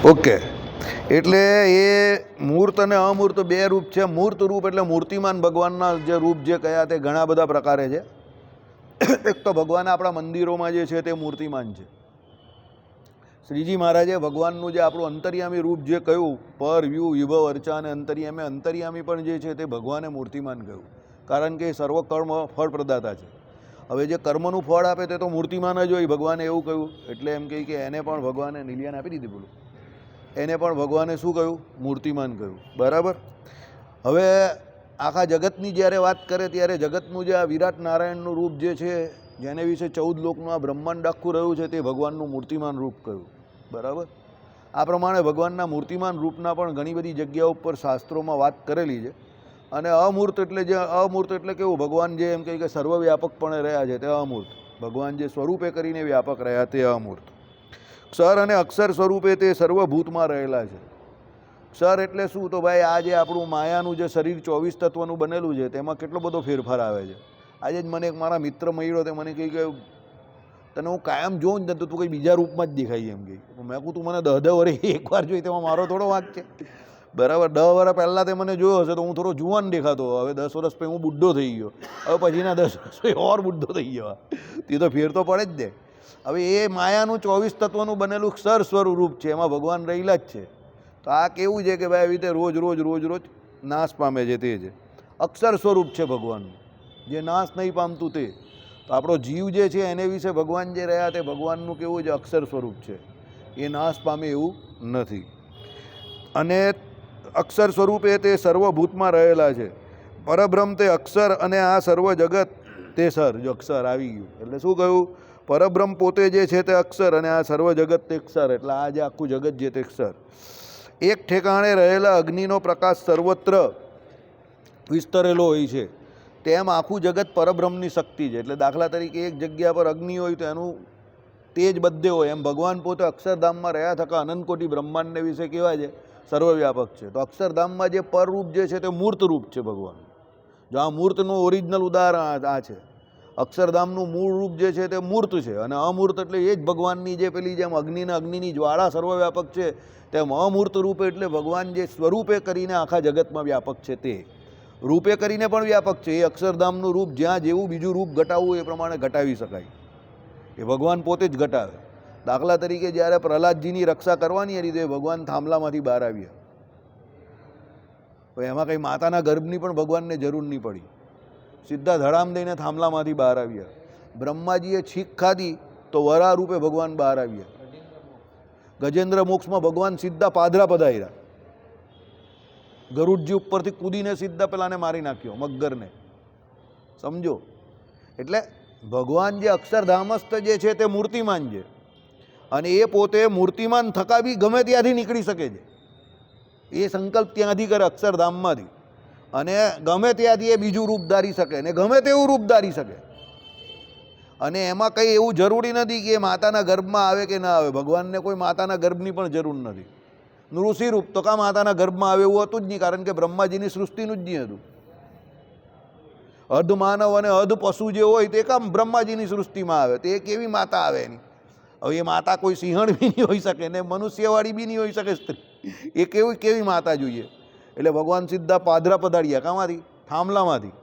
Okay, એટલે એ મૂર્ત અને અમૂર્ત બે રૂપ છે. મૂર્ત રૂપ એટલે મૂર્તિમાન ભગવાનના જે રૂપ જે કયા તે ઘણા બધા પ્રકારે છે. એક તો ભગવાન આપણા મંદિરોમાં જે છે તે મૂર્તિમાન છે. શ્રીજી મહારાજે ભગવાનનું જે આપણું અંતર્યામી રૂપ જે કહ્યું, પર વ્યૂ વિભવ અર્ચા અને અંતર્યામી પણ જે છે તે ભગવાને મૂર્તિમાન કહ્યું, કારણ કે એ સર્વ કર્મ ફળ પ્રદાતા છે. હવે જે કર્મનું ફળ આપે તે તો મૂર્તિમાન જ હોય, ભગવાને એવું કહ્યું. એટલે એમ કહી કે એને પણ ભગવાને નિલિયાને આપી દીધી, બોલું એને પણ ભગવાને શું કહ્યું? મૂર્તિમાન કહ્યું. બરાબર. હવે આખા જગતની જ્યારે વાત કરે ત્યારે જગતનું જે આ વિરાટ નારાયણનું રૂપ જે છે, જેને વિશે 14 લોકનું આ બ્રહ્માંડ આખું રહ્યું છે, તે ભગવાનનું મૂર્તિમાન રૂપ કહ્યું. બરાબર. આ પ્રમાણે ભગવાનના મૂર્તિમાન રૂપના પણ ઘણી બધી જગ્યાઓ ઉપર શાસ્ત્રોમાં વાત કરેલી છે. અને અમૂર્ત એટલે કેવું? ભગવાન જે એમ કહે કે સર્વવ્યાપકપણે રહ્યા છે તે અમૂર્ત. ભગવાન જે સ્વરૂપે કરીને વ્યાપક રહ્યા તે અમૂર્ત. ક્ષર અને અક્ષર સ્વરૂપે તે સર્વભૂતમાં રહેલા છે. ક્ષર એટલે શું? તો ભાઈ આ જે આપણું માયાનું જે શરીર 24 તત્વનું બનેલું છે તેમાં કેટલો બધો ફેરફાર આવે છે. આજે જ મને એક મારા મિત્ર મળ્યો, તે મને કહી કે તને હું કાયમ જોઉં ને તો તું કંઈ બીજા રૂપમાં જ દેખાય એમ કહી. મેં કહું તું મને 10 વર્ષ એકવાર જોઈ, તેમાં મારો થોડો વાંક છે. બરાબર. 10 વર્ષ પહેલાં તે મને જોયો હશે તો હું થોડો જુવાન દેખાતો. હવે 10 વર્ષ પછી હું બુઢ્ઢો થઈ ગયો. હવે પછીના 10 વર્ષ પછી ઓર બુઢ્ઢો થઈ ગયો. તે તો ફેર તો પડે જ દે. હવે એ માયાનું 24 તત્વનું બનેલું ક્ષર સ્વરૂપ છે, એમાં ભગવાન રહેલા જ છે. તો આ કેવું છે કે ભાઈ આવી રીતે રોજ નાશ પામે છે તે છે. અક્ષર સ્વરૂપ છે ભગવાનનું, જે નાશ નહીં પામતું તે. તો આપણો જીવ જે છે એને વિશે ભગવાન જે રહ્યા તે ભગવાનનું કેવું છે? અક્ષર સ્વરૂપ છે, એ નાશ પામે એવું નથી. અને અક્ષર સ્વરૂપે તે સર્વભૂતમાં રહેલા છે. પરબ્રહ્મ તે અક્ષર અને આ સર્વ જગત તે સર. જો અક્ષર આવી ગયું એટલે શું કહ્યું? પરબ્રહ્મ પોતે જે છે તે અક્ષર અને આ સર્વ જગત તે ક્ષર. એટલે આ જે આખું જગત જે તે ક્ષર. એક ઠેકાણે રહેલા અગ્નિનો પ્રકાશ સર્વત્ર વિસ્તરેલો હોય છે, તેમ આખું જગત પરબ્રહ્મની શક્તિ છે. એટલે દાખલા તરીકે એક જગ્યા પર અગ્નિ હોય તો એનું તેજ બધે હોય, એમ ભગવાન પોતે અક્ષરધામમાં રહ્યા થકા અનંતકોટી બ્રહ્માંડને વિશે કહેવાય છે સર્વવ્યાપક છે. તો અક્ષરધામમાં જે પરરૂપ જે છે તે મૂર્ત રૂપ છે ભગવાન. જો આ મૂર્તનું ઓરિજિનલ ઉદાહરણ આ છે. અક્ષરધામનું મૂળ રૂપ જે છે તે મૂર્ત છે, અને અમૂર્ત એટલે એ જ ભગવાનની જે પેલી જેમ અગ્નિની જ્વાળા સર્વવ્યાપક છે, તેમ અમૂર્ત રૂપે એટલે ભગવાન જે સ્વરૂપે કરીને આખા જગતમાં વ્યાપક છે તે રૂપે કરીને પણ વ્યાપક છે. એ અક્ષરધામનું રૂપ જ્યાં જેવું બીજું રૂપ ઘટાવવું એ પ્રમાણે ઘટાવી શકાય. એ ભગવાન પોતે જ ઘટાવે. દાખલા તરીકે જ્યારે પ્રહલાદજીની રક્ષા કરવાની હતી તો એ ભગવાન થાંભલામાંથી બહાર આવ્યા. તો એમાં કંઈ માતાના ગર્ભની પણ ભગવાનને જરૂર નહીં પડી. સીધા ધડામ દઈને થાંભલામાંથી બહાર આવ્યા. બ્રહ્માજીએ છીક ખાધી તો વરા રૂપે ભગવાન બહાર આવ્યા. ગજેન્દ્ર મોક્ષમાં ભગવાન સીધા પાદરા પધાર્યા. ગરુડજી ઉપરથી કૂદીને સીધા પેલાને મારી નાખ્યો, મગરને. સમજો. એટલે ભગવાન જે અક્ષરધામસ્થ જે છે તે મૂર્તિમાન છે, અને એ પોતે મૂર્તિમાન થકા બી ગમે ત્યાંથી નીકળી શકે છે. એ સંકલ્પ ત્યાંથી કરે અક્ષરધામમાંથી, અને ગમે ત્યાંથી એ બીજું રૂપ ધારી શકે ને ગમે તેવું રૂપ ધારી શકે. અને એમાં કંઈ એવું જરૂરી નથી કે માતાના ગર્ભમાં આવે કે ના આવે. ભગવાનને કોઈ માતાના ગર્ભની પણ જરૂર નથી. ઋષિ રૂપ તો કાં માતાના ગર્ભમાં આવે એવું હતું જ નહીં, કારણ કે બ્રહ્માજીની સૃષ્ટિનું જ નહીં હતું. અર્ધ માનવ અને અર્ધ પશુ જે હોય તે કામ બ્રહ્માજીની સૃષ્ટિમાં આવે. તે કેવી માતા આવે એની? હવે એ માતા કોઈ સિંહણ બી નહીં હોઈ શકે ને મનુષ્યવાળી બી નહીં હોઈ શકે સ્ત્રી. એ કેવી માતા જોઈએ? એટલે ભગવાન સીધા પાદરા પધાર્યા. કામાંથી? થાંભલામાંથી.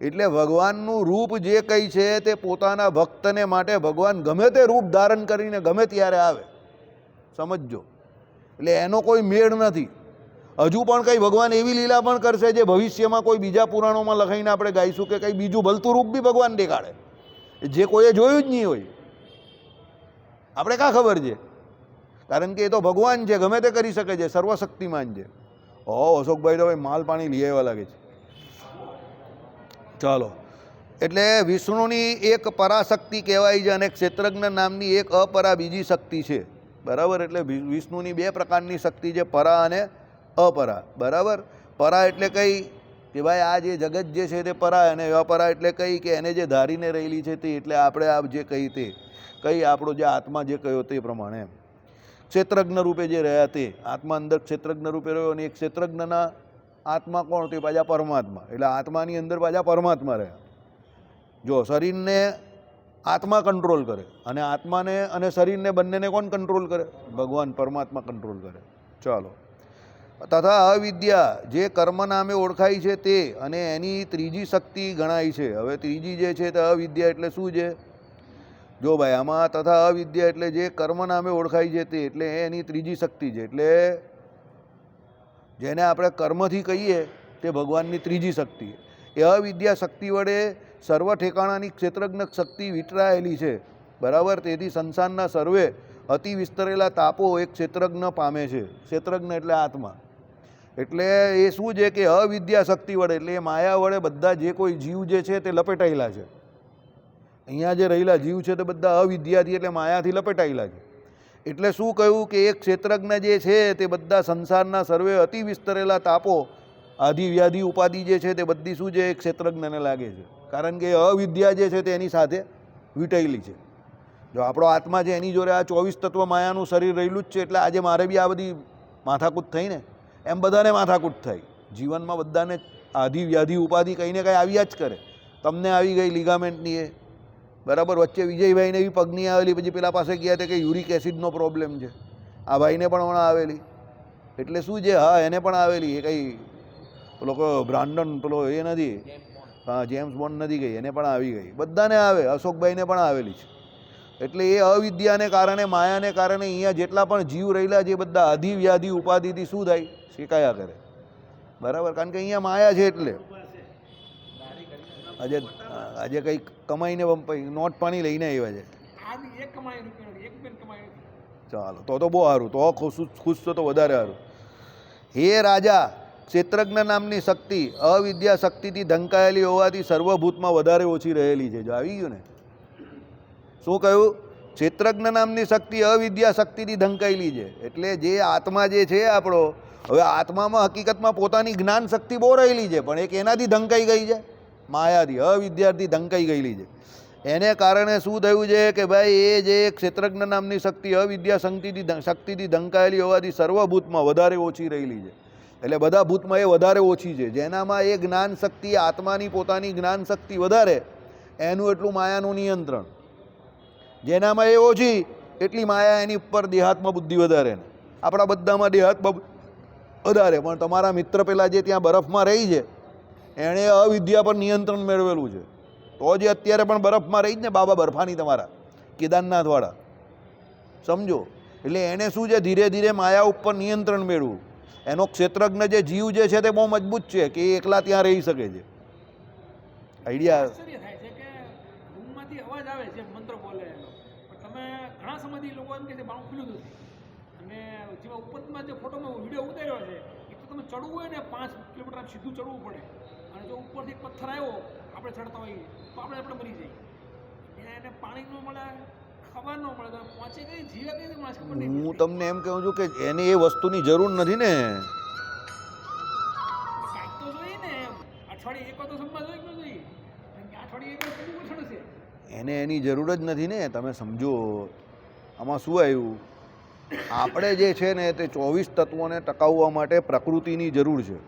એટલે ભગવાનનું રૂપ જે કંઈ છે તે પોતાના ભક્તને માટે ભગવાન ગમે તે રૂપ ધારણ કરીને ગમે ત્યારે આવે. સમજજો. એટલે એનો કોઈ મેળ નથી. હજુ પણ કંઈ ભગવાન એવી લીલા પણ કરશે જે ભવિષ્યમાં કોઈ બીજા પુરાણોમાં લખાઈને આપણે ગાઈશું, કે કંઈ બીજું ભલતું રૂપ બી ભગવાન દેખાડે જે કોઈએ જોયું જ નહીં હોય. આપણે કાં ખબર છે? કારણ કે એ તો ભગવાન છે, ગમે તે કરી શકે છે, સર્વશક્તિમાન છે. અશોકભાઈ તો ભાઈ માલ પાણી લઈ આવ્યા લાગે છે. ચાલો. એટલે વિષ્ણુની એક પરાશક્તિ કહેવાય છે, અને ક્ષેત્રજ્ઞ નામની એક અપરા બીજી શક્તિ છે. બરાબર. એટલે વિષ્ણુની બે પ્રકારની શક્તિ છે, પરા અને અપરા. બરાબર. પરા એટલે કઈ કે ભાઈ આ જે જગત જે છે તે પરા, અને અપરા એટલે કઈ કે એને જે ધારીને રહેલી છે તે. એટલે આપણે આ જે કહી તે કઈ આપણો જે આત્મા જે કહ્યો તે પ્રમાણે ક્ષેત્રજ્ઞ રૂપે જે રહ્યા તે આત્મા અંદર ક્ષેત્રજ્ઞ રૂપે રહ્યો. અને એ ક્ષેત્રજ્ઞના આત્મા કોણ? તે પાછા પરમાત્મા. એટલે આત્માની અંદર પાછા પરમાત્મા રહ્યા. જો શરીરને આત્મા કંટ્રોલ કરે, અને આત્માને અને શરીરને બંનેને કોણ કંટ્રોલ કરે? ભગવાન પરમાત્મા કંટ્રોલ કરે. ચાલો. તથા અવિદ્યા જે કર્મ નામે ઓળખાય છે તે, અને એની ત્રીજી શક્તિ ગણાય છે. હવે ત્રીજી જે છે તે અવિદ્યા એટલે શું છે? જો ભાઈ આમાં તથા અવિદ્યા એટલે જે કર્મ નામે ઓળખાય છે તે, એટલે એની ત્રીજી શક્તિ છે. એટલે જેને આપણે કર્મથી કહીએ તે ભગવાનની ત્રીજી શક્તિ. એ અવિદ્યા શક્તિ વડે સર્વ ઠેકાણાની ક્ષેત્રજ્ઞ શક્તિ વિટરાયેલી છે. બરાબર. તેથી સંસારના સર્વે અતિ વિસ્તરેલા તાપો એક ક્ષેત્રજ્ઞ પામે છે. ક્ષેત્રજ્ઞ એટલે આત્મા. એટલે એ શું છે કે અવિદ્યા શક્તિ વડે, એટલે એ માયા વડે બધા જે કોઈ જીવ જે છે તે લપેટાયેલા છે. અહીંયા જે રહેલા જીવ છે તે બધા અવિદ્યાથી એટલે માયાથી લપેટાયેલા છે. એટલે શું કહ્યું કે એક ક્ષેત્રજ્ઞ જે છે તે બધા સંસારના સર્વે અતિ વિસ્તરેલા તાપો, આધિ વ્યાધિ ઉપાધિ જે છે તે બધી શું છે? એક ક્ષેત્રજ્ઞને લાગે છે. કારણ કે અવિદ્યા જે છે તે એની સાથે વીંટાયેલી છે. જો આપણો આત્મા છે એની જોડે આ 24 તત્વ માયાનું શરીર રહેલું જ છે. એટલે આજે મારે બી આ બધી માથાકૂટ થઈ ને, એમ બધાને માથાકૂટ થાય. જીવનમાં બધાને આધિ વ્યાધિ ઉપાધિ કંઈ ને કંઈ આવ્યા જ કરે. તમને આવી ગઈ લિગામેન્ટની એ, બરાબર. વચ્ચે વિજયભાઈને બી પગની આવેલી, પછી પેલા પાસે ગયા તે કે યુરિક એસિડનો પ્રોબ્લેમ છે. આ ભાઈને પણ હમણાં આવેલી. એટલે શું છે? હા, એને પણ આવેલી. એ કંઈ પેલો બ્રાન્ડન પેલો એ નથી, હા, જેમ્સ બોન્ડ નથી ગઈ, એને પણ આવી ગઈ. બધાને આવે. અશોકભાઈને પણ આવેલી છે. એટલે એ અવિદ્યાને કારણે, માયાને કારણે અહીંયા જેટલા પણ જીવ રહેલા છે એ બધા આધિ વ્યાધિ ઉપાધિથી શું થાય? શેકાયા કરે. બરાબર. કારણ કે અહીંયા માયા છે. એટલે આજે કંઈક કમાઈને નોટ પાણી લઈને આવ્યા છે. ચાલો, તો બહુ સારું. તો ખુશ તો વધારે સારું. હે રાજા, ક્ષેત્રજ્ઞ નામની શક્તિ અવિદ્યા શક્તિથી ઢંકાયેલી હોવાથી સર્વભૂતમાં વધારે ઓછી રહેલી છે. જો આવી ગયું ને, શું કહ્યું? ક્ષેત્રજ્ઞ નામની શક્તિ અવિદ્યા શક્તિથી ઢંકાયેલી છે. એટલે જે આત્મા જે છે આપણો, હવે આત્મામાં હકીકતમાં પોતાની જ્ઞાન શક્તિ બહુ રહેલી છે, પણ એક એનાથી ઢંકાઈ ગઈ છે, માયાથી, અવિદ્યાથી ઢંકાઈ ગયેલી છે. એને કારણે શું થયું છે કે ભાઈ એ જે ક્ષેત્રજ્ઞ નામની શક્તિ અવિદ્યા શક્તિથી ઢંકાયેલી હોવાથી સર્વભૂતમાં વધારે ઓછી રહેલી છે. એટલે બધા ભૂતમાં એ વધારે ઓછી છે. જેનામાં એ જ્ઞાન શક્તિ, આત્માની પોતાની જ્ઞાન શક્તિ વધારે, એનું એટલું માયાનું નિયંત્રણ. જેનામાં એ ઓછી એટલી માયા એની ઉપર દેહાત્મા બુદ્ધિ વધારે. આપણા બધામાં દેહાત્મા વધારે. પણ તમારા મિત્ર પેલા જે ત્યાં બરફમાં રહી છે એણે અવિદ્યા પર નિયંત્રણ મેળવેલું છે. તો જે અત્યારે પણ બરફમાં રહી જ ને, બાબા બરફાની તમારા કેદારનાથવાળા, સમજો. એટલે એને શું છે? ધીરે ધીરે માયા ઉપર નિયંત્રણ મેળવું. એનો ક્ષેત્રજ્ઞ જે જીવ જે છે તે બહુ મજબૂત છે કે એ એકલા ત્યાં રહી શકે છે. આઈડિયા ચડવું હોય ને 5 કિલોમીટર સીધું ચડવું પડે, અને જો ઉપરથી પથ્થર આવ્યો આપણે ચડતા હોઈએ તો આપણે મરી જઈએ. એને પાણી ન મળે, ખબર ન મળે, તો પહોંચે કઈ જીવે કઈ માણસ ખબર નહીં. હું તમને એમ કહું છું કે એને એ વસ્તુની જરૂર નથી ને. કાંઈક તો જોઈએ ને, અઠવાડિયે એક વાર તો સંભા જોઈએ કે જોઈએ? અઠવાડિયે એક વાર કેટલું ઓછું છે. એને એની જરૂર જ નથી ને. તમે સમજો આમાં શું આવ્યું? આપણે જે છે ને તે 24 તત્વોને ટકાવવા માટે પ્રકૃતિની જરૂર છે.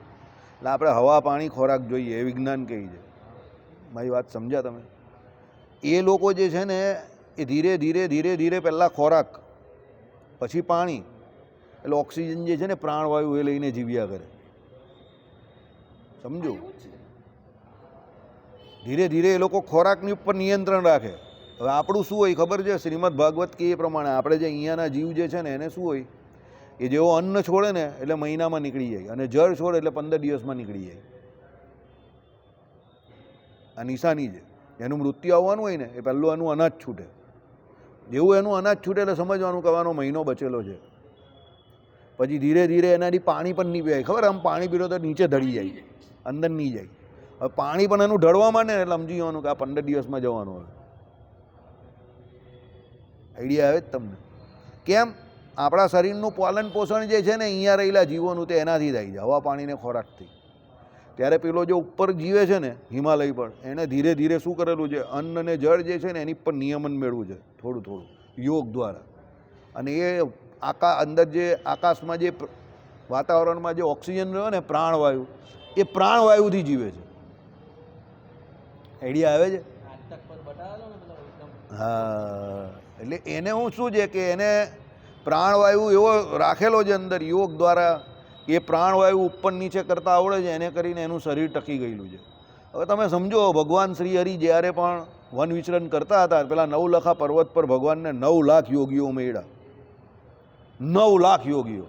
એટલે આપણે હવા, પાણી, ખોરાક જોઈએ, એ વિજ્ઞાન કહે છે. મારી વાત સમજ્યા તમે? એ લોકો જે છે ને એ ધીરે ધીરે ધીરે ધીરે પહેલાં ખોરાક, પછી પાણી, એટલે ઓક્સિજન જે છે ને પ્રાણવાયુ એ લઈને જીવ્યા કરે. સમજો? ધીરે ધીરે એ લોકો ખોરાકની ઉપર નિયંત્રણ રાખે. હવે આપણું શું હોય ખબર છે? શ્રીમદ ભાગવત કે એ પ્રમાણે આપણે જે અહીંયાના જીવ જે છે ને એને શું હોય? એ જેવો અન્ન છોડે ને એટલે મહિનામાં નીકળી જાય, અને જળ છોડે એટલે 15 દિવસમાં નીકળી જાય. આ નિશાની છે. એનું મૃત્યુ આવવાનું હોય ને એ પહેલું એનું અનાજ છૂટે. જેવું એનું અનાજ છૂટે એટલે સમજવાનું કહેવાનો મહિનો બચેલો છે. પછી ધીરે ધીરે એનાથી પાણી પણ નહીં પીવાય. ખબર? આમ પાણી પીરો તો નીચે ઢળી જાય, અંદર નહીં જાય. હવે પાણી પણ એનું ઢળવા માંડે ને એટલે સમજી જવાનું કે આ 15 દિવસમાં જવાનું. હવે આઈડિયા આવે જ તમને? કેમ? આપણા શરીરનું પાલન પોષણ જે છે ને અહીંયા રહેલા જીવોનું તે એનાથી થાય છે, હવા, પાણીને ખોરાકથી. ત્યારે પેલો જે ઉપર જીવે છે ને હિમાલય પર, એને ધીરે ધીરે શું કરેલું છે? અન્ન અને જળ જે છે ને એની પર નિયમન મેળવું છે, થોડું થોડું યોગ દ્વારા. અને એ અંદર જે આકાશમાં જે વાતાવરણમાં જે ઓક્સિજન રહ્યો ને પ્રાણવાયુ, એ પ્રાણવાયુથી જીવે છે. આઈડિયા આવે છે? હા, એટલે એને હું શું છે કે એને પ્રાણવાયુ એવો રાખેલો છે અંદર યોગ દ્વારા, એ પ્રાણવાયુ ઉપર નીચે કરતાં આવડે છે, એને કરીને એનું શરીર ટકી ગયેલું છે. હવે તમે સમજો, ભગવાન શ્રી હરિ જ્યારે પણ વન વિચરણ કરતા હતા, પેલા 9 પર્વત પર ભગવાનને 9 લાખ યોગીઓ મળ્યા. 9 લાખ યોગીઓ.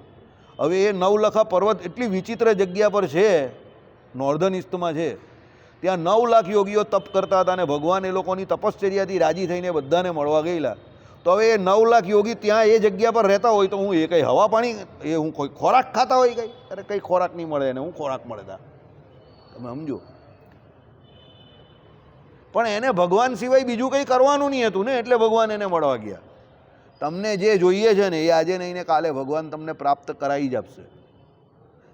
હવે એ 9 પર્વત એટલી વિચિત્ર જગ્યા પર છે, નોર્ધન ઈસ્ટમાં છે, ત્યાં 9 લાખ યોગીઓ તપ કરતા હતા અને ભગવાન એ લોકોની તપશ્ચર્યાથી રાજી થઈને બધાને મળવા ગયેલા. તો હવે એ 9 લાખ યોગી ત્યાં એ જગ્યા પર રહેતા હોય તો હું એ કંઈ હવા પાણી, એ હું કોઈ ખોરાક ખાતા હોય કંઈ? અરે કંઈ ખોરાક નહીં મળે એને, હું ખોરાક મળે તા, તમે સમજો. પણ એને ભગવાન સિવાય બીજું કંઈ કરવાનું નહીં હતું ને, એટલે ભગવાન એને મળવા ગયા. તમને જે જોઈએ છે ને એ આજે નહીં ને કાલે ભગવાન તમને પ્રાપ્ત કરાવી જ આપશે.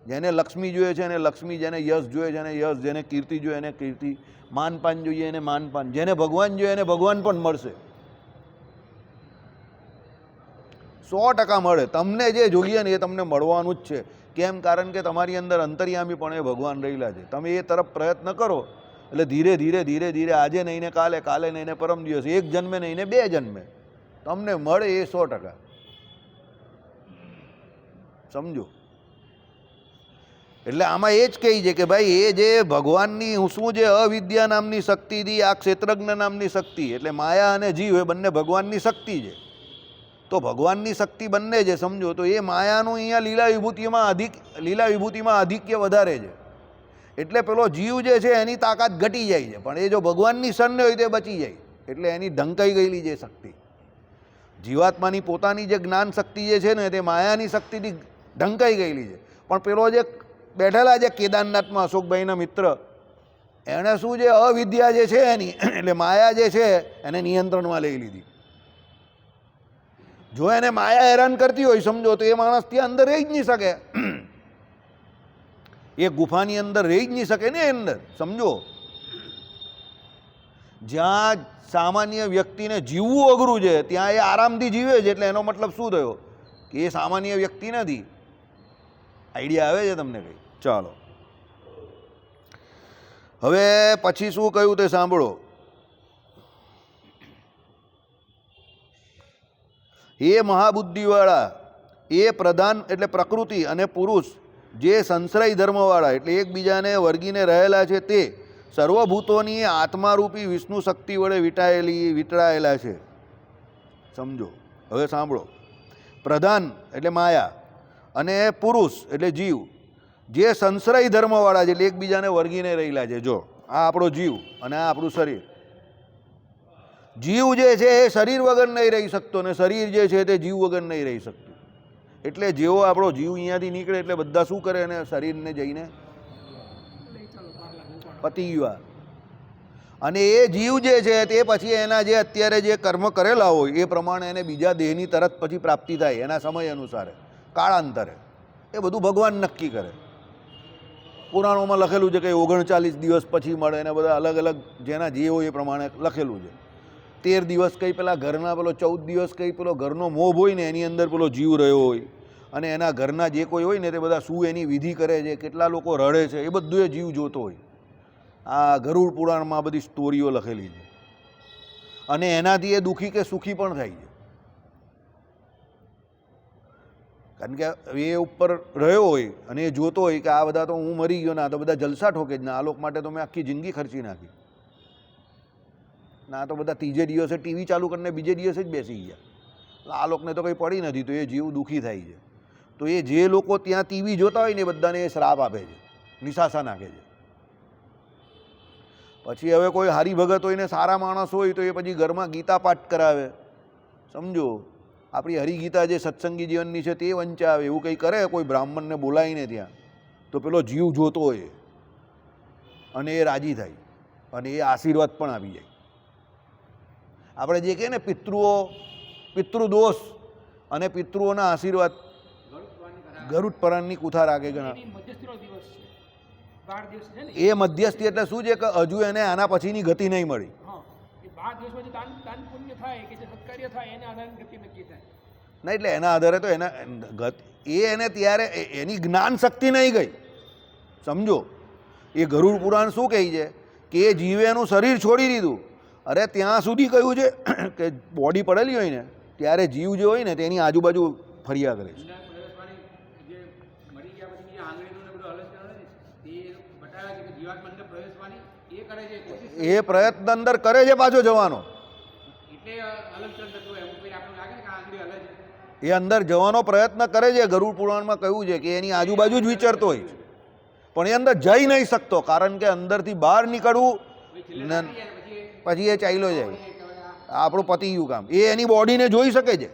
જેને લક્ષ્મી જોઈએ છે એને લક્ષ્મી, જેને યશ જોઈએ છે એને યશ, જેને કીર્તિ જોઈએ એને કીર્તિ, માનપાન જોઈએ એને માનપાન, જેને ભગવાન જોઈએ એને ભગવાન પણ મળશે. 100% મળે. તમને જે જોઈએ ને એ તમને મળવાનું જ છે. કેમ? કારણ કે તમારી અંદર અંતર્યામી પણ એ ભગવાન રહેલા છે. તમે એ તરફ પ્રયત્ન કરો એટલે ધીરે ધીરે ધીરે ધીરે આજે નહીં ને કાલે, કાલે નહીં ને પરમ દિવસ, 1 જન્મે નહીં ને 2 જન્મે તમને મળે એ 100%. સમજો. એટલે આમાં એ જ કહી છે કે ભાઈ એ જે ભગવાનની શું છે, અવિદ્યા નામની શક્તિથી આ ક્ષેત્રજ્ઞ નામની શક્તિ, એટલે માયા અને જીવ એ બંને ભગવાનની શક્તિ છે. તો ભગવાનની શક્તિ બંને છે, સમજો. તો એ માયાનું અહીંયા લીલા વિભૂતિમાં આધિક્ય વધારે છે. એટલે પેલો જીવ જે છે એની તાકાત ઘટી જાય છે, પણ એ જો ભગવાનની શરણે હોય તે બચી જાય. એટલે એની ઢંકાઈ ગયેલી છે શક્તિ. જીવાત્માની પોતાની જે જ્ઞાન શક્તિ જે છે ને તે માયાની શક્તિથી ઢંકાઈ ગયેલી છે. પણ પેલો જે બેઠેલા છે કેદારનાથમાં અશોકભાઈના મિત્ર, એણે શું છે, અવિદ્યા જે છે એની, એટલે માયા જે છે એને નિયંત્રણમાં લઈ લીધી. જો એને માયા હેરાન કરતી હોય, સમજો, તો એ માણસ ત્યાં અંદર રહી જ નહીં શકે. એ ગુફાની અંદર રહી જ નહીં શકે ને, અંદર, સમજો. જ્યાં સામાન્ય વ્યક્તિને જીવવું અઘરું છે ત્યાં એ આરામથી જીવે છે. એટલે એનો મતલબ શું થયો કે એ સામાન્ય વ્યક્તિ નથી. આઈડિયા આવે છે તમને કંઈ? ચાલો, હવે પછી શું કહ્યું તે સાંભળો. એ મહાબુદ્ધિવાળા, એ પ્રધાન એટલે પ્રકૃતિ અને પુરુષ જે સંશ્રય ધર્મવાળા એટલે એકબીજાને વર્ગીને રહેલા છે, તે સર્વભૂતોની આત્મારૂપી વિષ્ણુ શક્તિ વડે વીંટળાયેલા છે. સમજો. હવે સાંભળો. પ્રધાન એટલે માયા અને પુરુષ એટલે જીવ જે સંશ્રય ધર્મવાળા છે, એટલે એકબીજાને વર્ગીને રહેલા છે. જો આ આપણો જીવ અને આ આપણું શરીર. જીવ જે છે એ શરીર વગર નહીં રહી શકતો ને શરીર જે છે તે જીવ વગર નહીં રહી શકતું. એટલે જેવો આપણો જીવ અહીંયાથી નીકળે એટલે બધા શું કરે, એને શરીરને જઈને પતી ગયા. અને એ જીવ જે છે તે પછી એના જે અત્યારે જે કર્મ કરેલા હોય એ પ્રમાણે એને બીજા દેહની તરત પછી પ્રાપ્તિ થાય એના સમય અનુસારે, કાળાંતરે. એ બધું ભગવાન નક્કી કરે. પુરાણોમાં લખેલું છે કે 39 દિવસ પછી મળે ને બધા અલગ અલગ જેના જે હોય એ પ્રમાણે લખેલું છે. 13 દિવસ કંઈ પેલા ઘરના, પેલો 14 દિવસ કંઈ પેલો ઘરનો મોભ હોય ને એની અંદર પેલો જીવ રહ્યો હોય, અને એના ઘરના જે કોઈ હોય ને તે બધા શું એની વિધિ કરે છે, કેટલા લોકો રડે છે, એ બધું એ જીવ જોતો હોય. આ ગરુડ પુરાણમાં બધી સ્ટોરીઓ લખેલી છે. અને એનાથી એ દુઃખી કે સુખી પણ થાય છે. કારણ કે એ ઉપર રહ્યો હોય અને એ જોતો હોય કે આ બધા તો હું મરી ગયો ને આ તો બધા જલસા ઠોકે જ ને, આ લોકો માટે તો મેં આખી જિંદગી ખર્ચી નાખી, ના તો બધા ત્રીજે દિવસે ટીવી ચાલુ કરીને બીજે દિવસે જ બેસી ગયા, આ લોકોને તો કંઈ પડી નથી. તો એ જીવ દુઃખી થાય છે. તો એ જે લોકો ત્યાં ટીવી જોતા હોય ને એ બધાને એ શ્રાપ આપે છે, નિશાસા નાખે છે. પછી હવે કોઈ હરિભગત હોય ને સારા માણસ હોય તો એ પછી ઘરમાં ગીતા પાઠ કરાવે. સમજો. આપણી હરિગીતા જે સત્સંગી જીવનની છે તે વંચાવે. એવું કંઈ કરે કોઈ બ્રાહ્મણને બોલાવીને ત્યાં, તો પેલો જીવ જોતો હોય અને એ રાજી થાય અને એ આશીર્વાદ પણ આવી જાય. આપણે જે કહીએ ને પિતૃદોષ અને પિતૃઓના આશીર્વાદ, ગરુડ પુરાણની કુથા રાખે ઘણા. એ મધ્યસ્થી એટલે શું છે કે હજુ એને આના પછીની ગતિ નહીં મળી. ના, એટલે એના આધારે તો એને ત્યારે એની જ્ઞાન શક્તિ નહીં ગઈ. સમજો. એ ગરુડ પુરાણ શું કહે છે કે એ જીવે એનું શરીર છોડી દીધું અરે ત્યાં સુધી કહ્યું છે કે બોડી પડેલી હોય ને ત્યારે જીવ જે હોય ને તેની આજુબાજુ ફર્યા કરે છે. અંદર પ્રવેશવાની જે મરી ગયા પછી જે આંગળીનું ને બધું હલન ચલન છે એ બતાવ્યા છે કે જીવાત્મા અંદર પ્રવેશવાની એ કરે છે કોશિશ એ પ્રયત્ન અંદર કરે છે પાછો જવાનો, એટલે હલન ચલન થતું હોય. એવું કોઈ આપણને લાગે ને કે આ આંગળી હલે છે. એ અંદર જવાનો પ્રયત્ન કરે છે. ગરુડ પુરાણમાં કહ્યું છે કે એની આજુબાજુ જ વિચરતો હોય છે, પણ એ અંદર જઈ નહીં શકતો, કારણ કે અંદરથી બહાર નીકળવું ને પછી એ ચાલ્યો જાય. આપણું પતી ગયું કામ. એ એની બોડીને જોઈ શકે છે.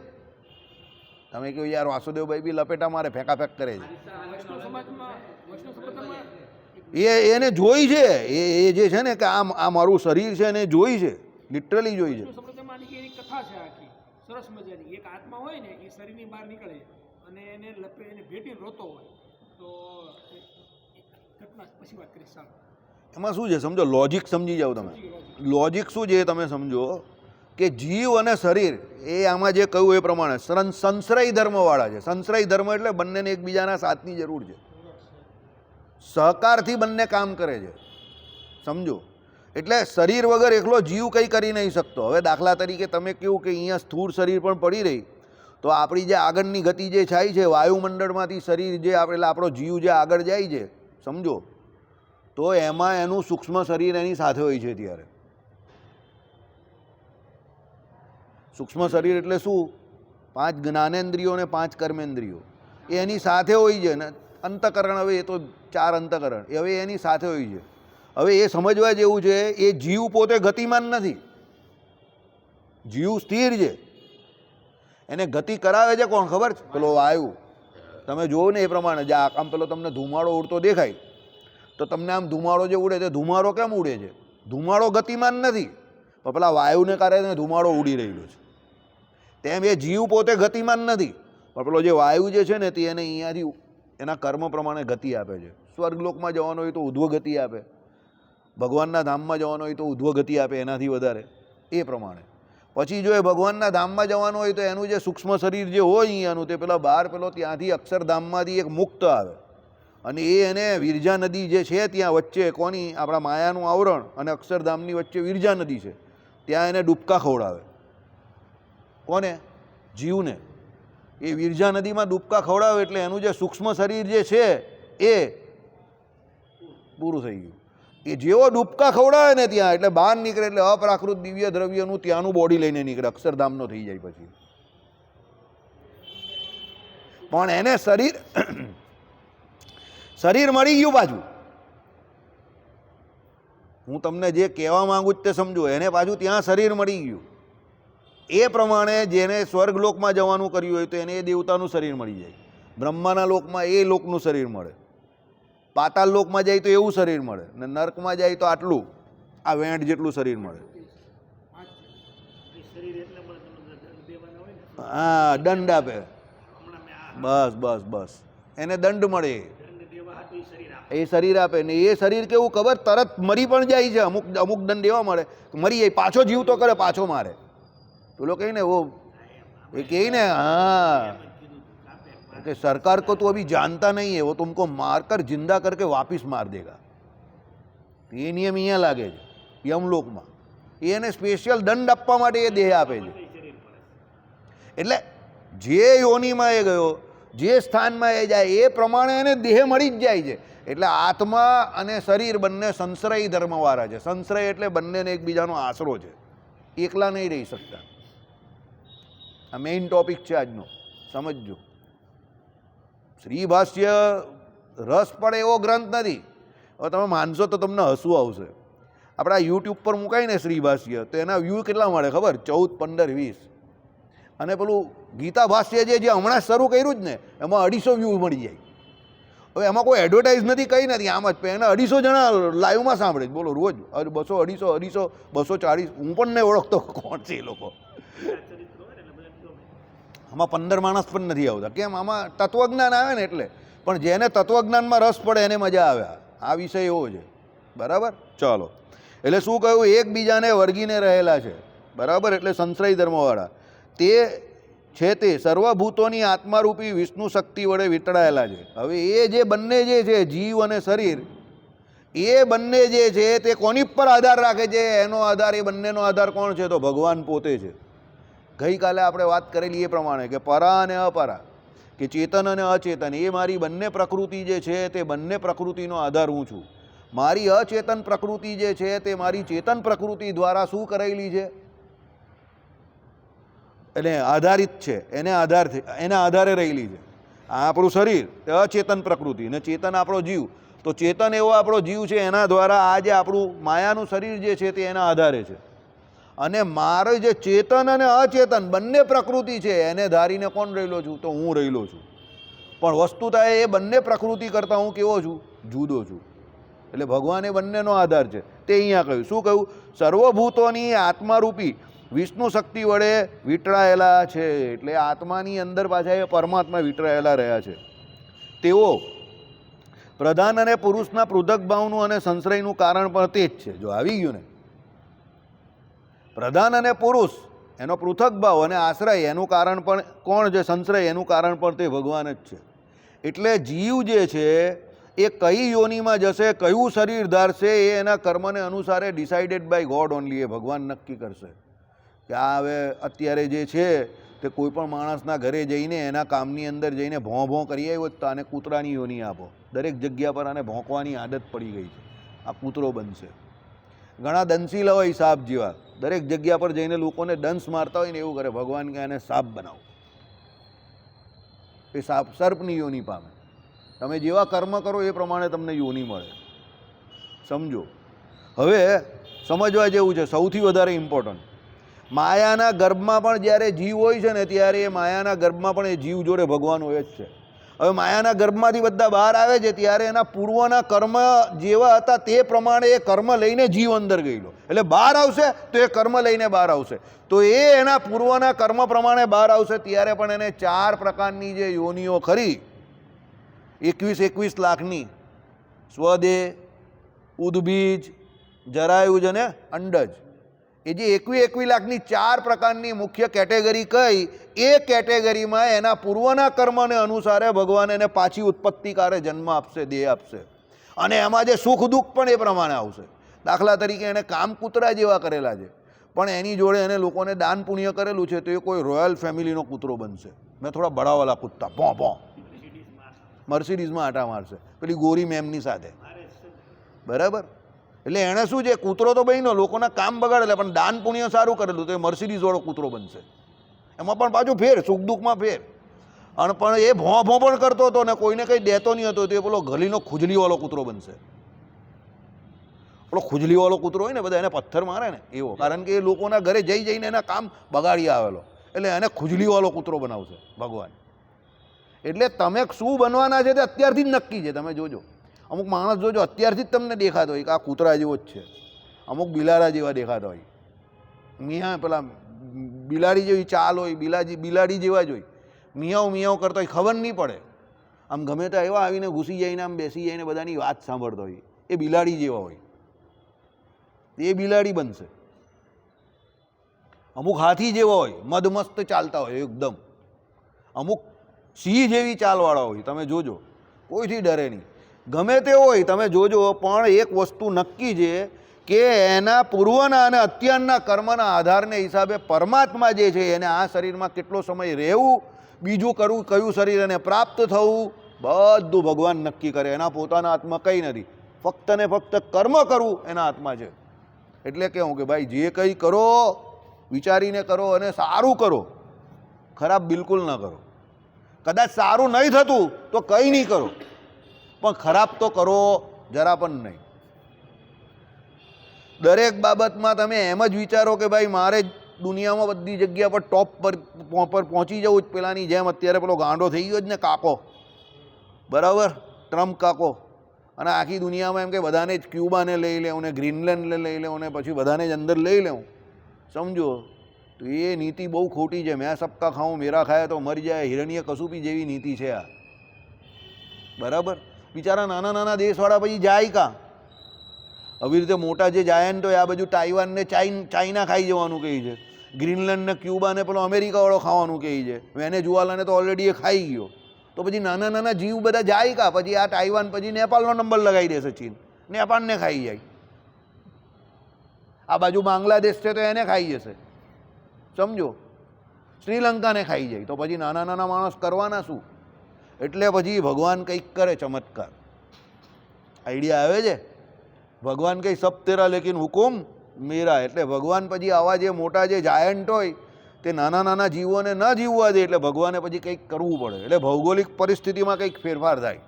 તમે કહો યાર વાસુદેવભાઈ બી લપેટા મારે ફેંકા ફેંક કરે છે, વૈષ્ણવ સમાજમાં વૈષ્ણવ સંપ્રદાયમાં એને જોઈ છે. એ જે છે ને કે આ મારું શરીર છે એને જોઈ છે, લિટરલી જોઈ છે. વૈષ્ણવ સંપ્રદાયમાં આની એની કથા છે આખી સરસ મજાની. એક આત્મા હોય ને એ શરીરની બહાર નીકળે અને એને એને ભેટીને રોતો હોય. તો ઘટના પછી વાત કરીશ. સારું, એમાં શું છે સમજો, લોજિક સમજી જાઓ તમે. લોજિક શું છે એ તમે સમજો કે જીવ અને શરીર એ આમાં જે કહ્યું એ પ્રમાણે સંશ્રય ધર્મવાળા છે. સંશ્રય ધર્મ એટલે બંનેને એકબીજાના સાથની જરૂર છે, સહકારથી બંને કામ કરે છે, સમજો. એટલે શરીર વગર એકલો જીવ કંઈ કરી નહીં શકતો. હવે દાખલા તરીકે તમે કહ્યું કે અહીંયા સ્થૂળ શરીર પણ પડી રહી, તો આપણી જે આગળની ગતિ જે થાય છે વાયુમંડળમાંથી શરીર જે એટલે આપણો જીવ જે આગળ જાય છે, સમજો, તો એમાં એનું સૂક્ષ્મ શરીર એની સાથે હોય છે. ત્યારે સૂક્ષ્મ શરીર એટલે શું? 5 જ્ઞાનેન્દ્રિયો અને 5 કર્મેન્દ્રિયો એ એની સાથે હોય છે ને. અંતકરણ, હવે એ તો 4 અંતકરણ, હવે એની સાથે હોય છે. હવે એ સમજવા જેવું છે, એ જીવ પોતે ગતિમાન નથી, જીવ સ્થિર છે. એને ગતિ કરાવે છે કોણ ખબર છે? પેલો વાયુ. તમે જુઓ ને એ પ્રમાણે જે આમ પેલો તમને ધુમાડો ઉડતો દેખાય, તો તમને આમ ધુમાડો જે ઉડે છે, ધુમાડો કેમ ઉડે છે? ધુમાડો ગતિમાન નથી, પણ પેલા વાયુને કારણે ધુમાડો ઉડી રહેલો છે. તેમ એ જીવ પોતે ગતિમાન નથી, પણ પેલો જે વાયુ જે છે ને તે એને અહીંયાથી એના કર્મ પ્રમાણે ગતિ આપે છે. સ્વર્ગલોકમાં જવાનો હોય તો ઉધ્વ ગતિ આપે, ભગવાનના ધામમાં જવાનો હોય તો ઉધ્વ ગતિ આપે, એનાથી વધારે. એ પ્રમાણે પછી જો એ ભગવાનના ધામમાં જવાનું હોય તો એનું જે સૂક્ષ્મ શરીર જે હોય અહીંયાનું તે પેલા બહાર પેલો ત્યાંથી અક્ષરધામમાંથી એક મુક્ત આવે, અને એ એને વિરજા નદી જે છે ત્યાં વચ્ચે કોની આપણા માયાનું આવરણ અને અક્ષરધામની વચ્ચે વિરજા નદી છે, ત્યાં એને ડૂબકા ખવડાવે. કોને? જીવને. એ વિરજા નદીમાં ડૂબકા ખવડાવે એટલે એનું જે સૂક્ષ્મ શરીર જે છે એ પૂરું થઈ ગયું. એ જેવો ડૂબકા ખવડાવે ને ત્યાં એટલે બહાર નીકળે એટલે અપ્રાકૃત દિવ્ય દ્રવ્યનું ત્યાંનું બોડી લઈને નીકળે, અક્ષરધામનો થઈ જાય. પછી પણ એને શરીર મળી ગયું પાછું. હું તમને જે કહેવા માંગુ તે સમજો. એને પાછું ત્યાં શરીર મળી ગયું. એ પ્રમાણે જેને સ્વર્ગલોકમાં જવાનું કર્યું હોય તો એને એ દેવતાનું શરીર મળી જાય, બ્રહ્માના લોકમાં એ લોકનું શરીર મળે, પાતાળ લોકમાં જાય તો એવું શરીર મળે, ને નર્કમાં જાય તો આટલું આ વેંટ જેટલું શરીર મળે. હા, દંડ આપે. બસ બસ બસ, એને દંડ મળે, એ શરીર આપે. ને એ શરીર કેવું ખબર? તરત મરી પણ જાય છે. અમુક દંડ એવા મળે મરી જાય, પાછો જીવ તો કરે, પાછો મારે. પેલો કહી ને વો એ કહી ને, हाँ कि सरकार को तो अभी जानता नहीं है, वो तुमको मारकर जिंदा करके वापिस मार देगा. ये नियम અહીંયા લાગે છે યમલોકમાં. એને સ્પેશિયલ દંડ આપવા માટે એ દેહ આપે છે. એટલે જે યોનિમાં એ ગયો, જે સ્થાનમાં એ જાય એ પ્રમાણે એને દેહ મળી જ જાય છે. એટલે આત્મા અને શરીર બંને સંશ્રય ધર્મવાળા છે. સંશ્રય એટલે બંનેને એકબીજાનો આશરો છે, એકલા નહીં રહી શકતા. આ મેઇન ટોપિક છે આજનો, સમજજો. શ્રી ભાષ્ય રસ પડે એવો ગ્રંથ નથી. હવે તમે માનશો તો તમને હસવું આવશે. આપણા યુટ્યુબ પર મુકાય ને શ્રી ભાષ્ય, તો એના વ્યૂ કેટલા મળે ખબર? 14, 15, 20. અને પેલું ગીતા ભાષ્ય જે હમણાં શરૂ કર્યું જ ને, એમાં 250 વ્યૂ મળી જાય. હવે એમાં કોઈ એડવર્ટાઇઝ નથી, કંઈ નથી, આમ જ એના 250 જણા લાઈવમાં સાંભળે. બોલો, રોજ 200, 250, 240. હું પણ નહીં ઓળખતો કોણ છે એ લોકો. આમાં 15 માણસ પણ નથી આવતા. કેમ? આમાં તત્વજ્ઞાન આવે ને એટલે. પણ જેને તત્વજ્ઞાનમાં રસ પડે એને મજા આવે. આ વિષય એવો છે, બરાબર? ચાલો, એટલે શું કહ્યું? એકબીજાને વર્ગીને રહેલા છે, બરાબર? એટલે સંશ્રય ધર્મવાળા તે છે તે સર્વભૂતોની આત્મારૂપી વિષ્ણુ શક્તિ વડે વીંટળાયેલા છે. હવે એ જે બંને જે છે જીવ અને શરીર, એ બંને જે છે તે કોની પર આધાર રાખે છે? એનો આધાર, એ બંનેનો આધાર કોણ છે? તો ભગવાન પોતે છે. ગઈકાલે આપણે વાત કરેલી એ પ્રમાણે કે પરા અને અપરા, કે ચેતન અને અચેતન, એ મારી બંને પ્રકૃતિ જે છે તે બંને પ્રકૃતિનો આધાર હું છું. મારી અચેતન પ્રકૃતિ જે છે તે મારી ચેતન પ્રકૃતિ દ્વારા શું કરાયેલી છે? એને આધારિત છે, એના આધારે રહેલી છે. આ આપણું શરીર તે અચેતન પ્રકૃતિ, ને ચેતન આપણો જીવ. તો ચેતન એવો આપણો જીવ છે, એના દ્વારા આ જે આપણું માયાનું શરીર જે છે તે એના આધારે છે. અને મારે જે ચેતન અને અચેતન બંને પ્રકૃતિ છે એને ધારીને કોણ રહેલો છું? તો હું રહેલો છું. પણ વસ્તુતા એ બંને પ્રકૃતિ કરતાં હું કેવો છું? જુદો છું. એટલે ભગવાન એ બંનેનો આધાર છે. તે અહીંયા કહ્યું. શું કહ્યું? સર્વભૂતોની આત્મારૂપી વિષ્ણુ શક્તિ વડે વીંટળાયેલા છે. એટલે આત્માની અંદર પાછા એ પરમાત્મા વીંટળાયેલા રહ્યા છે. તેઓ પ્રધાન અને પુરુષના પૃથક ભાવનું અને સંશ્રયનું કારણ પણ તે જ છે. જો આવી ગયું ને, પ્રધાન અને પુરુષ એનો પૃથક ભાવ અને આશ્રય એનું કારણ પણ કોણ છે? સંશ્રય એનું કારણ પણ તે ભગવાન જ છે. એટલે જીવ જે છે એ કઈ યોનિમાં જશે, કયું શરીર ધારશે, એ એના કર્મને અનુસારે ડિસાઇડેડ બાય ગોડ ઓનલી, એ ભગવાન નક્કી કરશે. કે આ હવે અત્યારે જે છે તે કોઈ પણ માણસના ઘરે જઈને એના કામની અંદર જઈને ભોં કરી આવ્યો તો આને કૂતરાની યોની આપો. દરેક જગ્યા પર આને ભોંકવાની આદત પડી ગઈ છે. આ કૂતરો બનશે. ઘણા દંશીલા હોય સાપ જેવા, દરેક જગ્યા પર જઈને લોકોને દંશ મારતા હોય ને એવું કરે. ભગવાન કે એને સાપ બનાવો, એ સાપ સર્પની યોની પામે. તમે જેવા કર્મ કરો એ પ્રમાણે તમને યોની મળે. સમજો. હવે સમજવા જેવું છે. સૌથી વધારે ઇમ્પોર્ટન્ટ, માયાના ગર્ભમાં પણ જ્યારે જીવ હોય છે ને ત્યારે એ માયાના ગર્ભમાં પણ એ જીવ જોડે ભગવાન હોય જ છે. હવે માયાના ગર્ભમાંથી બધા બહાર આવે છે ત્યારે એના પૂર્વના કર્મ જેવા હતા તે પ્રમાણે એ કર્મ લઈને જીવ અંદર ગયેલો. એટલે બહાર આવશે તો એ કર્મ લઈને બહાર આવશે. તો એ એના પૂર્વના કર્મ પ્રમાણે બહાર આવશે ત્યારે પણ એને 4 પ્રકારની જે યોનિઓ ખરી, 21 લાખની, સ્વદેહ, ઉદ્બીજ, જરાયુજ અને અંડજ, એ જે 21 લાખની 4 પ્રકારની મુખ્ય કેટેગરી કઈ, એ કેટેગરીમાં એના પૂર્વના કર્મને અનુસારે ભગવાન એને પાછી ઉત્પત્તિકારે જન્મ આપશે, દેહ આપશે. અને એમાં જે સુખ દુઃખ પણ એ પ્રમાણે આવશે. દાખલા તરીકે એણે કામ કૂતરા જેવા કરેલા છે, પણ એની જોડે એને લોકોને દાન પુણ્ય કરેલું છે, તો એ કોઈ રોયલ ફેમિલીનો કૂતરો બનશે. મેં થોડા બડાવાલા કૂદતા ભોં મર્સિડીઝમાં આટા મારશે પેલી ગોરી મેમની સાથે. બરાબર? એટલે એણે શું છે, કૂતરો તો બન્યો, લોકોના કામ બગાડેલા, પણ દાન પુણ્ય સારું કરેલું તો એ મર્સિડીઝવાળો કૂતરો બનશે. એમાં પણ પાછું ફેર, સુખ દુઃખમાં ફેર. અને પણ એ ભોં પણ કરતો હતો ને કોઈને કંઈ દેતો નહીં હતો, તો એ પેલો ગલીનો ખુજલીવાળો કૂતરો બનશે. પેલો ખુજલીવાળો કૂતરો હોય ને, બધા એને પથ્થર મારે ને એવો, કારણ કે એ લોકોના ઘરે જઈને એના કામ બગાડી આવેલો, એટલે એને ખુજલીવાળો કૂતરો બનાવશે ભગવાન. એટલે તમે શું બનવાના છે તે અત્યારથી જ નક્કી છે. તમે જોજો, અમુક માણસ જોજો અત્યારથી જ તમને દેખાતો હોય કે આ કૂતરા જેવો જ છે, અમુક બિલાડા જેવા દેખાતા હોય, મિયા પેલા બિલાડી જેવી ચાલ હોય, બિલાડી જેવા જ હોય, મિયાવ કરતા હોય, ખબર નહીં પડે. આમ ગમે ત્યાં એવા આવીને ઘૂસી જઈને આમ બેસી જઈને બધાની વાત સાંભળતો હોય, એ બિલાડી જેવા હોય, એ બિલાડી બનશે. અમુક હાથી જેવા હોય, મદમસ્ત ચાલતા હોય એકદમ, અમુક સિંહ જેવી ચાલવાળા હોય. તમે જોજો, કોઈથી ડરે નહીં, ગમે તે હોય તમે જોજો. પણ એક વસ્તુ નક્કી છે કે એના પૂર્વના અને અત્યારના કર્મના આધારને હિસાબે પરમાત્મા જે છે એને આ શરીરમાં કેટલો સમય રહેવું, બીજું કરવું, કયું શરીર એને પ્રાપ્ત થવું, બધું ભગવાન નક્કી કરે. એના પોતાના હાથમાં કંઈ નથી, ફક્ત ને ફક્ત કર્મ કરવું એના હાથમાં છે. એટલે કહું કે ભાઈ જે કંઈ કરો વિચારીને કરો અને સારું કરો, ખરાબ બિલકુલ ન કરો. કદાચ સારું નહીં થતું તો કંઈ નહીં કરો, પણ ખરાબ તો કરો જરા પણ નહીં. દરેક બાબતમાં તમે એમ જ વિચારો કે ભાઈ મારે દુનિયામાં બધી જગ્યા પર ટોપ પર પહોંચી જવું જ, પેલાની જેમ. અત્યારે પેલો ગાંડો થઈ ગયો જ ને કાકો, બરાબર, ટ્રમ્પ કાકો, અને આખી દુનિયામાં એમ કે બધાને જ ક્યુબાને લઈ લેવું ને ગ્રીનલેન્ડને લઈ લેવું ને પછી બધાને જ અંદર લઈ લેવું. સમજો, તો એ નીતિ બહુ ખોટી છે. મેં સબકા ખાઉં મેરા ખાયા તો મરી જાય, હિરણ્ય કસુપી જેવી નીતિ છે આ. બરાબર? બિચારા નાના નાના દેશવાળા પછી જાય કાં? આવી રીતે મોટા જે જાય ને તો આ બાજુ તાઇવાનને ચાઇના ખાઈ જવાનું કહે છે, ગ્રીનલેન્ડ ને ક્યુબાને પેલો અમેરિકાવાળો ખાવાનું કહે છે, વેનેઝુએલાને તો ઓલરેડી એ ખાઈ ગયો. તો પછી નાના નાના જીવ બધા જાય કાં? પછી આ તાઇવાન પછી નેપાળનો નંબર લગાવી દેશે ચીન. નેપાળને ખાઈ જાય, આ બાજુ બાંગ્લાદેશ છે તો એને ખાઈ જશે, સમજો, શ્રીલંકાને ખાઈ જાય, તો પછી નાના નાના માણસ કરવાના શું? એટલે પછી ભગવાન કંઈક કરે ચમત્કાર. આઈડિયા આવે છે? ભગવાન કંઈ સબ તેરા લેકિન હુકુમ મેરા. એટલે ભગવાન પછી આવા જે મોટા જે જાયન્ટ હોય તે નાના નાના જીવોને ન જીવવા દે, એટલે ભગવાને પછી કંઈક કરવું પડે. એટલે ભૌગોલિક પરિસ્થિતિમાં કંઈક ફેરફાર થાય.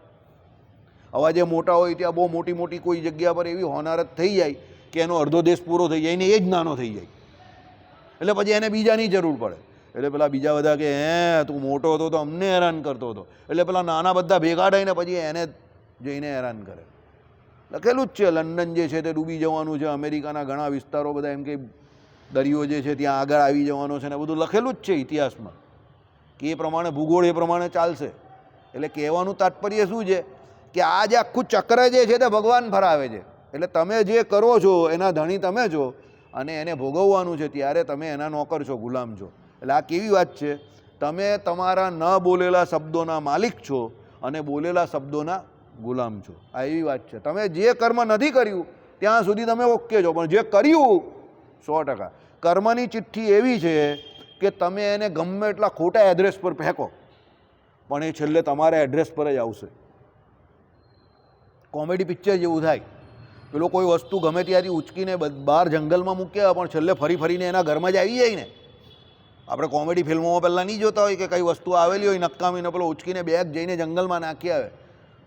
આવા જે મોટા હોય ત્યાં બહુ મોટી મોટી કોઈ જગ્યા પર એવી હોનારત થઈ જાય કે એનો અડધો દેશ પૂરો થઈ જાય ને એ જ નાનો થઈ જાય, એટલે પછી એને બીજાની જરૂર પડે. એટલે પેલા બીજા બધા કે હે તું મોટો હતો તો અમને હેરાન કરતો હતો, એટલે પેલા નાના બધા ભેગા થઈને પછી એને જઈને હેરાન કરે. લખેલું જ છે લંડન જે છે તે ડૂબી જવાનું છે, અમેરિકાના ઘણા વિસ્તારો બધા એમ કે દરિયો જે છે ત્યાં આગળ આવી જવાનો છે ને બધું લખેલું જ છે ઇતિહાસમાં, કે એ પ્રમાણે ભૂગોળ એ પ્રમાણે ચાલશે. એટલે કહેવાનું તાત્પર્ય શું છે કે આ જે આખું ચક્ર જે છે તે ભગવાન ફરાવે છે. એટલે તમે જે કરો છો એના ધણી તમે છો અને એને ભોગવવાનું છે, ત્યારે તમે એના નોકર છો, ગુલામ છો. એટલે આ કેવી વાત છે? તમે તમારા ન બોલેલા શબ્દોના માલિક છો અને બોલેલા શબ્દોના ગુલામ છો. આ એવી વાત છે. તમે જે કર્મ નથી કર્યું ત્યાં સુધી તમે ઓકે છો, પણ જે કર્યું 100%. કર્મની ચિઠ્ઠી એવી છે કે તમે એને ગમે એટલા ખોટા એડ્રેસ પર ફેંકો પણ એ છેલ્લે તમારા એડ્રેસ પર જ આવશે. કોમેડી પિક્ચર જેવું થાય, પેલો કોઈ વસ્તુ ગમે ત્યાંથી ઉચકીને બહાર જંગલમાં મૂક્યા પણ છેલ્લે ફરી ફરીને એના ઘરમાં જ આવી જાય ને. આપણે કોમેડી ફિલ્મોમાં પહેલાં નહીં જોતા હોય કે કઈ વસ્તુ આવેલી હોય નકામીને પેલો ઉચકીને બેગ જઈને જંગલમાં નાખી આવે,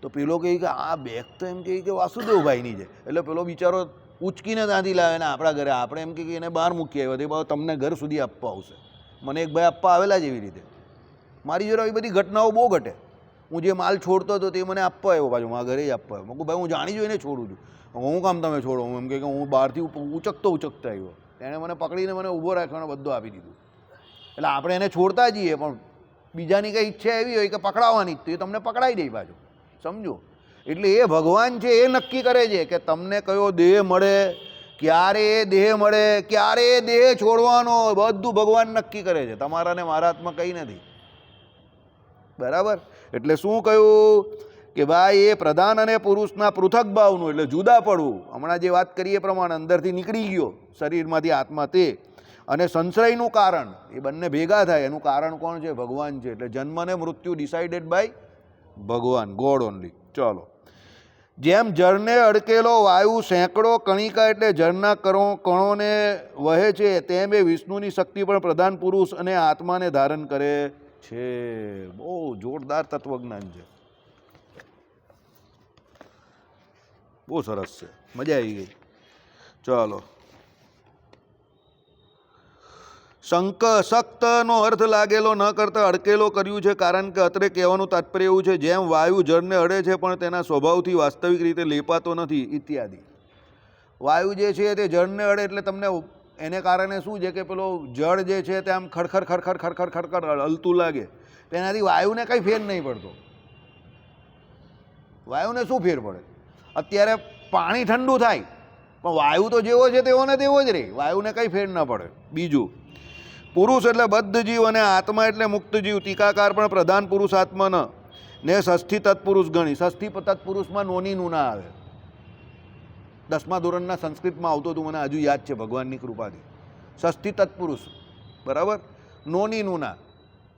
તો પેલો કહે કે આ બેગ તો એમ કહે કે વાસુદેવભાઈની છે, એટલે પેલો બિચારો ઉચકીને ત્યાંથી લાવે ને આપણા ઘરે આપણે એમ કે એને બહાર મૂકી આવ્યો, તે તમને ઘર સુધી આપવા આવશે. મને એક ભાઈ આપવા આવેલા જ એવી રીતે. મારી જોડે આવી બધી ઘટનાઓ બહુ ઘટે. હું જે માલ છોડતો હતો તે મને આપવા આવ્યો, પાછું મારા ઘરે જ આપવા આવ્યો. મેં કહું ભાઈ હું જાણી જોઈને છોડું છું, હું કામ તમે છોડો? હું એમ કે હું બહારથી ઉચકતો આવ્યો, એણે મને પકડીને મને ઊભો રાખ્યો અને બધું આપી દીધું. એટલે આપણે એને છોડતા જઈએ પણ બીજાની કંઈ ઈચ્છા એવી હોય કે પકડાવવાની તો એ તમને પકડાઈ દે પાછું, સમજો. એટલે એ ભગવાન છે એ નક્કી કરે છે કે તમને કયો દેહ મળે, ક્યારે એ દેહ મળે, ક્યારે એ દેહ છોડવાનો, બધું ભગવાન નક્કી કરે છે. તમારા ને મારા હાથમાં કંઈ નથી, બરાબર? એટલે શું કહ્યું કે ભાઈ એ પ્રધાન અને પુરુષના પૃથક ભાવનું, એટલે જુદા પડવું. હમણાં જે વાત કરીએ પ્રમાણે અંદરથી નીકળી ગયો શરીરમાંથી આત્મા, તે અને સંશ્રયનું કારણ એ બંને ભેગા થાય એનું કારણ કોણ છે? ભગવાન છે. એટલે જન્મ અને મૃત્યુ ડિસાઇડેડ બાય ભગવાન, ગોડ ઓનલી. ચલો, જેમ જળને અડકેલો વાયુ સેંકડો કણિકા એટલે જળના કણોને વહે છે, તેમ એ વિષ્ણુની શક્તિ પણ પ્રધાન પુરુષ અને આત્માને ધારણ કરે છે. બહુ જોરદાર તત્વજ્ઞાન છે, બહુ સરસ છે, મજા આવી ગઈ. ચાલો, શક્તનો અર્થ લાગેલો ન કરતા અડકેલો કર્યું છે, કારણ કે અત્રે કહેવાનું તાત્પર્ય એવું છે જેમ વાયુ જળને અડે છે પણ તેના સ્વભાવથી વાસ્તવિક રીતે લેપાતો નથી ઇત્યાદિ. વાયુ જે છે તે જળને અડે એટલે તમને એને કારણે શું છે કે પેલો જળ જે છે તે આમ ખડખડ ખડખડ ખડખડ ખડખડ હલતું લાગે, તેનાથી વાયુને કંઈ ફેર નહીં પડતો. વાયુને શું ફેર પડે? અત્યારે પાણી ઠંડુ થાય પણ વાયુ તો જેવો છે તેવો ને તેવો જ રહે, વાયુને કંઈ ફેર ન પડે. બીજું, પુરુષ એટલે બદ્ધ જીવ અને આત્મા એટલે મુક્ત જીવ. ટીકાકાર પણ પ્રધાન પુરુષ આત્મન ને ષષ્ઠી તત્પુરુષ ગણી. ષષ્ઠી તત્પુરુષમાં નોની નુના આવે. 10મા ધોરણના સંસ્કૃતમાં આવતું હતું, મને હજુ યાદ છે ભગવાનની કૃપાથી. ષષ્ઠી તત્પુરુષ, બરાબર? નોની નુના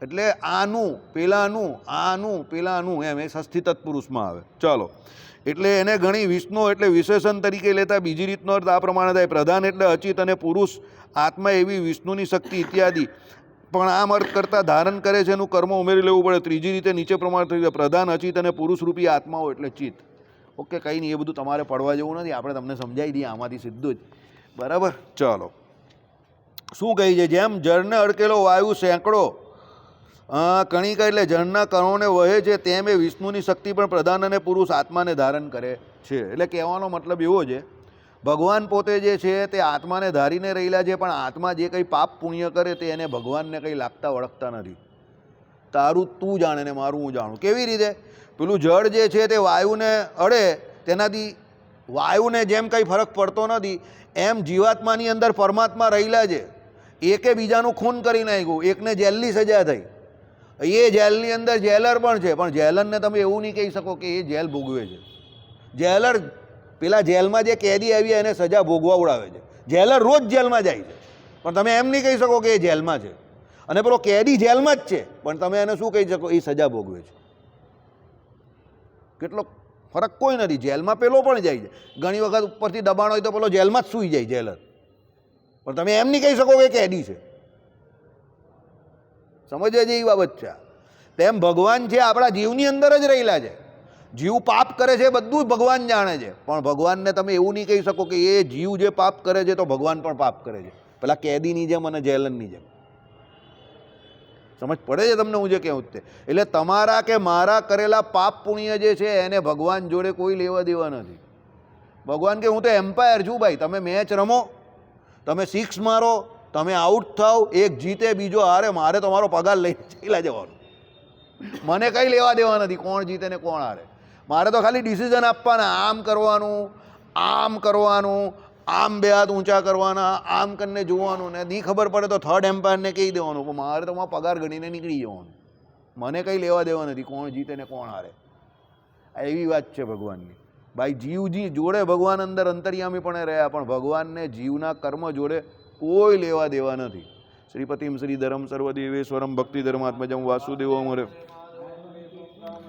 એટલે આનું પેલાનું, આનું પેલાનું, એમ એ ષષ્ઠી તત્પુરુષમાં આવે. ચાલો, એટલે એને ઘણી વિષ્ણુ એટલે વિશેષણ તરીકે લેતા બીજી રીતનો અર્થ આ પ્રમાણે થાય. પ્રધાન એટલે અચિત અને પુરુષ આત્મા એવી વિષ્ણુની શક્તિ ઇત્યાદિ. પણ આમ અર્થ કરતાં ધારણ કરે છે એનું કર્મ ઉમેરી લેવું પડે. ત્રીજી રીતે નીચે પ્રમાણે થઈ જાય, પ્રધાન અચિત અને પુરુષ રૂપી આત્માઓ એટલે ચિત્ત. ઓકે, કંઈ નહીં, એ બધું તમારે પડવા જેવું નથી, આપણે તમને સમજાવી દઈએ આમાંથી સીધું જ, બરાબર? ચાલો, શું કહી છે? જેમ જળને અડકેલો વાયુ સેંકડો કણિકા એટલે જળના કણોને વહે છે, તેમ એ વિષ્ણુની શક્તિ પણ પ્રધાન અને પુરુષ આત્માને ધારણ કરે છે. એટલે કહેવાનો મતલબ એવો છે, ભગવાન પોતે જે છે તે આત્માને ધારીને રહેલા છે, પણ આત્મા જે કંઈ પાપ પુણ્ય કરે તે એને ભગવાનને કંઈ લાગતા વળગતા નથી. તારું તું જાણે ને મારું હું જાણું. કેવી રીતે? પેલું જળ જે છે તે વાયુને અડે, તેનાથી વાયુને જેમ કંઈ ફરક પડતો નથી, એમ જીવાત્માની અંદર પરમાત્મા રહેલા છે. એકે બીજાનું ખૂન કરી નાખ્યું, એકને જેલની સજા થઈ, એ જેલની અંદર જેલર પણ છે, પણ જેલરને તમે એવું નહીં કહી શકો કે એ જેલ ભોગવે છે. જેલર પેલા જેલમાં જે કેદી આવી એને સજા ભોગવા ઉડાવે છે. જેલર રોજ જેલમાં જાય છે, પણ તમે એમ નહીં કહી શકો કે એ જેલમાં છે. અને પેલો કેદી જેલમાં જ છે, પણ તમે એને શું કહી શકો? એ સજા ભોગવે છે. કેટલો ફરક કોઈ નથી. જેલમાં પેલો પણ જાય છે, ઘણી વખત ઉપરથી દબાણ હોય તો પેલો જેલમાં જ સૂઈ જાય જેલર, પણ તમે એમ નહીં કહી શકો કે કેદી છે. સમજવા જેવી બાબત છે. તેમ ભગવાન છે આપણા જીવની અંદર જ રહેલા છે. જીવ પાપ કરે છે બધું ભગવાન જાણે છે, પણ ભગવાનને તમે એવું નહીં કહી શકો કે એ જીવ જે પાપ કરે છે તો ભગવાન પણ પાપ કરે છે, પેલા કેદીની જેમ અને જેલરની જેમ. સમજ પડે છે તમને હું જે કહું તે? એટલે તમારા કે મારા કરેલા પાપ પુણ્ય જે છે એને ભગવાન જોડે કોઈ લેવા દેવા નથી. ભગવાન કે હું તો એમ્પાયર છું ભાઈ, તમે મેચ રમો, તમે સિક્સ મારો, તમે આઉટ થાવ, એક જીતે બીજો હારે, મારે તમારો પગાર લઈને ચાલ્યા જવાનો. મને કંઈ લેવા દેવા નથી કોણ જીતે ને કોણ હારે. મારે તો ખાલી ડિસિઝન આપવાના, આમ કરવાનું, આમ કરવાનું, આમ બે હાથ ઊંચા કરવાના, આમ કરીને જોવાનું, ને નહીં ખબર પડે તો થર્ડ એમ્પાયરને કહી દેવાનું, પણ મારે તો પગાર ગણીને નીકળી જવાનું. મને કંઈ લેવા દેવા નથી કોણ જીતે ને કોણ હારે. આ એવી વાત છે ભગવાનની. ભાઈ જીવજી જોડે ભગવાન અંદર અંતર્યામી પણ રહ્યા, પણ ભગવાનને જીવના કર્મ જોડે કોઈ લેવા દેવા નથી. શ્રીપતિમ શ્રીધરમ સર્વદેવેશ્વરમ ભક્તિ ધર્માત્મજમ વાસુદેવમ હરે